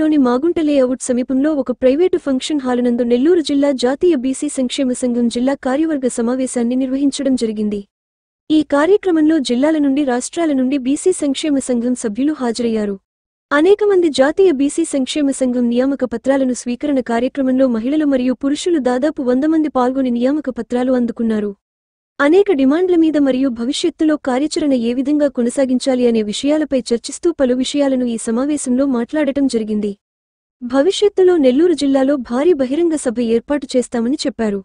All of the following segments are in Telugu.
పట్టణంలోని మాగుంట లేఅవుట్ సమీపంలో ఒక ప్రైవేటు ఫంక్షన్ హాలు నందు నెల్లూరు జిల్లా జాతీయ బీసీ సంక్షేమ సంఘం జిల్లా కార్యవర్గ సమావేశాన్ని నిర్వహించడం జరిగింది. ఈ కార్యక్రమంలో జిల్లాల నుండి రాష్ట్రాల నుండి బీసీ సంక్షేమ సంఘం సభ్యులు హాజరయ్యారు. అనేక మంది జాతీయ బీసీ సంక్షేమ సంఘం నియామక పత్రాలను స్వీకరణ కార్యక్రమంలో మహిళలు మరియు పురుషులు దాదాపు 100 మంది పాల్గొని నియామక పత్రాలు అందుకున్నారు. అనేక డిమాండ్ల మీద మరియు భవిష్యత్తులో కార్యాచరణ ఏ విధంగా కొనసాగించాలి అనే విషయాలపై చర్చిస్తూ పలు విషయాలను ఈ సమావేశంలో మాట్లాడటం జరిగింది. భవిష్యత్తులో నెల్లూరు జిల్లాలో భారీ బహిరంగ సభ ఏర్పాటు చేస్తామని చెప్పారు.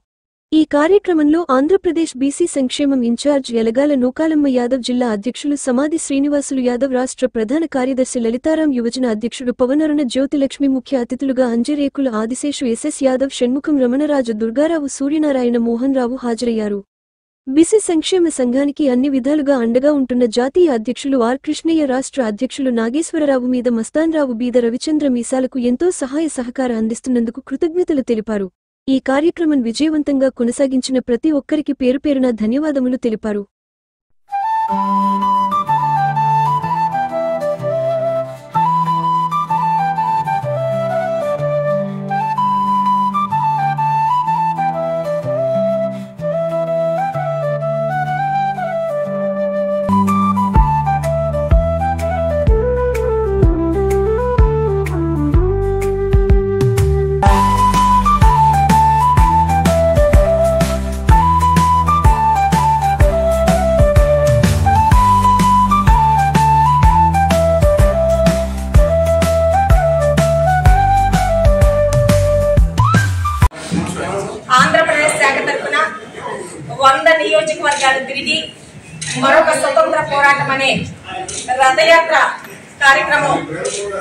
ఈ కార్యక్రమంలో ఆంధ్రప్రదేశ్ బీసీ సంక్షేమం ఇన్ఛార్జ్ యలగాల నూకాలమ్మ యాదవ్, జిల్లా అధ్యక్షులు సమాధి శ్రీనివాసులు యాదవ్, రాష్ట్ర ప్రధాన కార్యదర్శి లలితారాం, యువజన అధ్యక్షుడు పవనరుణ జ్యోతిలక్ష్మి, ముఖ్య అతిథులుగా అంజరేకుల ఆదిశేషు, ఎస్ఎస్ యాదవ్, షణ్ముఖం, రమణరాజు, దుర్గారావు, సూర్యనారాయణ, మోహన్ రావు హాజరయ్యారు. బీసీ సంక్షేమ సంఘానికి అన్ని విధాలుగా అండగా ఉంటున్న జాతీయ అధ్యక్షులు ఆర్ కృష్ణయ్య, రాష్ట్ర అధ్యక్షులు నాగేశ్వరరావు, మీద మస్తాన్రావు, బీద రవిచంద్ర మీసాలకు ఎంతో సహాయ సహకార అందిస్తున్నందుకు కృతజ్ఞతలు తెలిపారు. ఈ కార్యక్రమం విజయవంతంగా కొనసాగించిన ప్రతి ఒక్కరికి పేరుపేరున ధన్యవాదములు తెలిపారు. ఆంధ్రప్రదేశ్ శాఖ తరఫున 100 నియోజకవర్గాలు తిరిగి మరొక స్వతంత్ర పోరాటం అనే రథయాత్ర కార్యక్రమం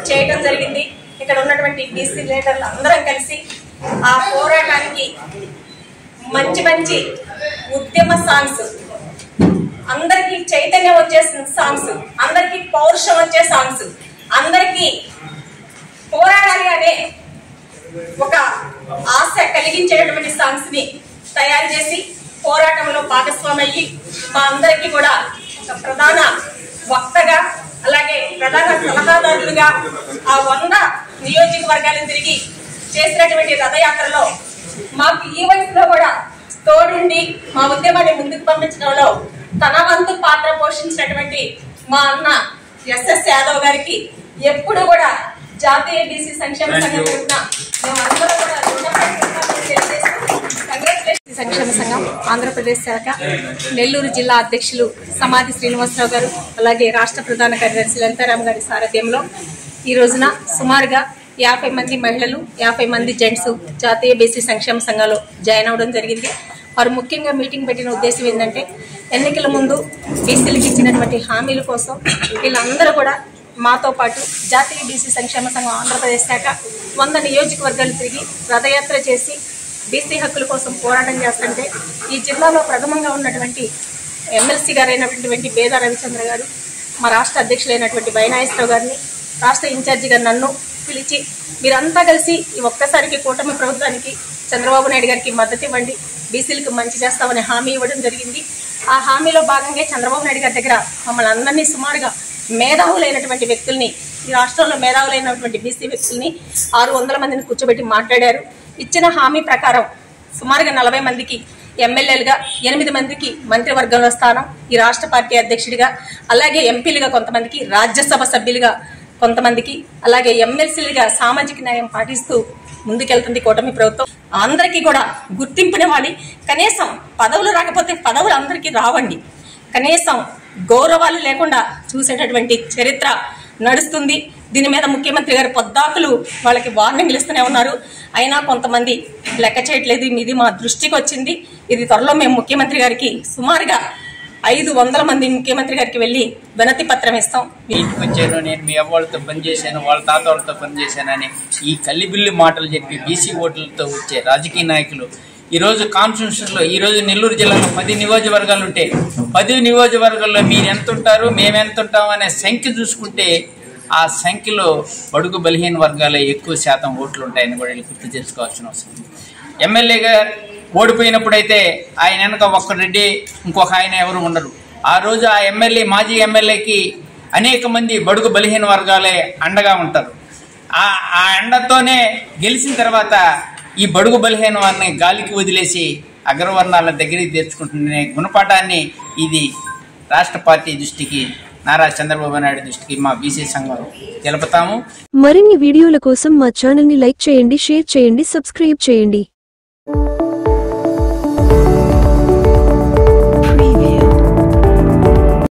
చేయడం జరిగింది. ఇక్కడ ఉన్నటువంటి బీసీ లీడర్లు అందరం కలిసి ఆ పోరాటానికి మంచి మంచి ఉద్యమ సాంగ్స్, అందరికీ చైతన్యం వచ్చేసిన సాంగ్స్, అందరికీ పౌరుషం వచ్చే సాంగ్స్, అందరికీ పోరాడాలి అనే ఒక ఆశ కలిగించేటువంటి సాంగ్స్ ని తయారు చేసి పోరాటంలో భాగస్వామయ్యి మా అందరికీ కూడా ఒక ప్రధాన వక్తగా, అలాగే ప్రధాన సలహాదారులుగా ఆ 100 నియోజకవర్గాలను తిరిగి చేసినటువంటి రథయాత్రలో మాకు ఈ వయసులో కూడా తోడుండి మా ఉద్యమాన్ని ముందుకు పంపించడంలో తన వంతు పాత్ర పోషించినటువంటి మా అన్న ఎస్ఎస్ యాదవ్ గారికి ఎప్పుడు కూడా జాతీయ బీసీ సంక్షేమ సంఘం తరఫున మేమందరూ కూడా సంక్షేమ సంఘం ఆంధ్రప్రదేశ్ శాఖ నెల్లూరు జిల్లా అధ్యక్షులు సమాధి శ్రీనివాసరావు గారు, అలాగే రాష్ట్ర ప్రధాన కార్యదర్శి లలితారాం గారి సారథ్యంలో ఈ రోజున సుమారుగా 50 మంది మహిళలు, 50 మంది జెంట్స్ జాతీయ బీసీ సంక్షేమ సంఘంలో జాయిన్ అవ్వడం జరిగింది. వారు ముఖ్యంగా మీటింగ్ పెట్టిన ఉద్దేశం ఏంటంటే, ఎన్నికల ముందు బీసీలకు ఇచ్చినటువంటి హామీల కోసం వీళ్ళందరూ కూడా మాతో పాటు జాతీయ బీసీ సంక్షేమ సంఘం ఆంధ్రప్రదేశ్ శాఖ 100 నియోజకవర్గాలు తిరిగి రథయాత్ర చేసి బీసీ హక్కుల కోసం పోరాటం చేస్తుంటే, ఈ జిల్లాలో ప్రథమంగా ఉన్నటువంటి ఎమ్మెల్సీ గారైనటువంటి బేద రవిచంద్ర గారు, మా రాష్ట్ర అధ్యక్షులైనటువంటి వైనాయశ్వరరావు గారిని, రాష్ట్ర ఇన్ఛార్జిగా నన్ను పిలిచి మీరంతా కలిసి ఈ ఒక్కసారికి కూటమి ప్రభుత్వానికి, చంద్రబాబు నాయుడు గారికి మద్దతు ఇవ్వండి, బీసీలకు మంచి చేస్తామని హామీ ఇవ్వడం జరిగింది. ఆ హామీలో భాగంగా చంద్రబాబు నాయుడు గారి దగ్గర మమ్మల్ని అందరినీ సుమారుగా మేధావులైనటువంటి వ్యక్తుల్ని, ఈ రాష్ట్రంలో మేధావులైనటువంటి బీసీ వ్యక్తుల్ని 600 మందిని కూర్చోబెట్టి మాట్లాడారు. ఇచ్చిన హామీ ప్రకారం సుమారుగా 40 మందికి ఎమ్మెల్యేలుగా, 8 మందికి మంత్రివర్గంలో స్థానం, ఈ రాష్ట్ర పార్టీ అధ్యక్షుడిగా, అలాగే ఎంపీలుగా కొంతమందికి, రాజ్యసభ సభ్యులుగా కొంతమందికి, అలాగే ఎమ్మెల్సీలుగా సామాజిక న్యాయం పాటిస్తూ ముందుకెళ్తుంది కూటమి ప్రభుత్వం. అందరికీ కూడా గుర్తింపునివ్వాలి. కనీసం పదవులు రాకపోతే పదవులు అందరికీ రావండి, కనీసం గౌరవాలు లేకుండా చూసేటటువంటి చరిత్ర నడుస్తుంది. దీని మీద ముఖ్యమంత్రి గారు పొద్దాకులు వాళ్ళకి వార్నింగ్లు ఇస్తూనే ఉన్నారు. అయినా కొంతమంది లెక్క చేయట్లేదు. ఇది మా దృష్టికి వచ్చింది. ఇది త్వరలో మేము ముఖ్యమంత్రి గారికి సుమారుగా 500 మంది ముఖ్యమంత్రి గారికి వెళ్ళి వినతి పత్రం ఇస్తాం. ఇంటికి వచ్చాను, నేను మీ అవ్వాళ్ళతో పనిచేశాను, వాళ్ళ తాత వాళ్ళతో పనిచేశానని ఈ కల్లిబిల్లి మాటలు చెప్పి బీసీ ఓట్లతో వచ్చే రాజకీయ నాయకులు ఈరోజు కాన్స్టిట్యూషన్లో, ఈరోజు నెల్లూరు జిల్లాలో 10 నియోజకవర్గాలు ఉంటే 10 నియోజకవర్గాల్లో మీరు ఎంత ఉంటారు, మేము ఎంత ఉంటాం అనే సంఖ్య చూసుకుంటే ఆ సంఖ్యలో బడుగు బలహీన వర్గాలే ఎక్కువ శాతం ఓట్లు ఉంటాయని కూడా గుర్తు చేసుకోవాల్సిన అవసరం. ఎమ్మెల్యేగా ఓడిపోయినప్పుడైతే ఆయన వెనక ఒక్క రెడ్డి, ఇంకొక ఆయన ఎవరు ఉండరు. ఆ రోజు ఆ ఎమ్మెల్యే, మాజీ ఎమ్మెల్యేకి అనేక మంది బడుగు బలహీన వర్గాలే అండగా ఉంటారు. ఆ ఎండతోనే గెలిచిన తర్వాత ఈ బడుగు బలహీన వారిని గాలికి వదిలేసి అగ్రవర్ణాల దగ్గరికి తెచ్చుకుంటున్న గుణపాఠాన్ని ఇది రాష్ట్ర పార్టీ దృష్టికి, నారా చంద్రబాబు నాయుడు దృష్టికి మా బీసీ సంఘం తెలుపుతాము. మరిన్ని వీడియోల కోసం మా ఛానల్ ని లైక్ చేయండి, షేర్ చేయండి, సబ్స్క్రైబ్ చేయండి.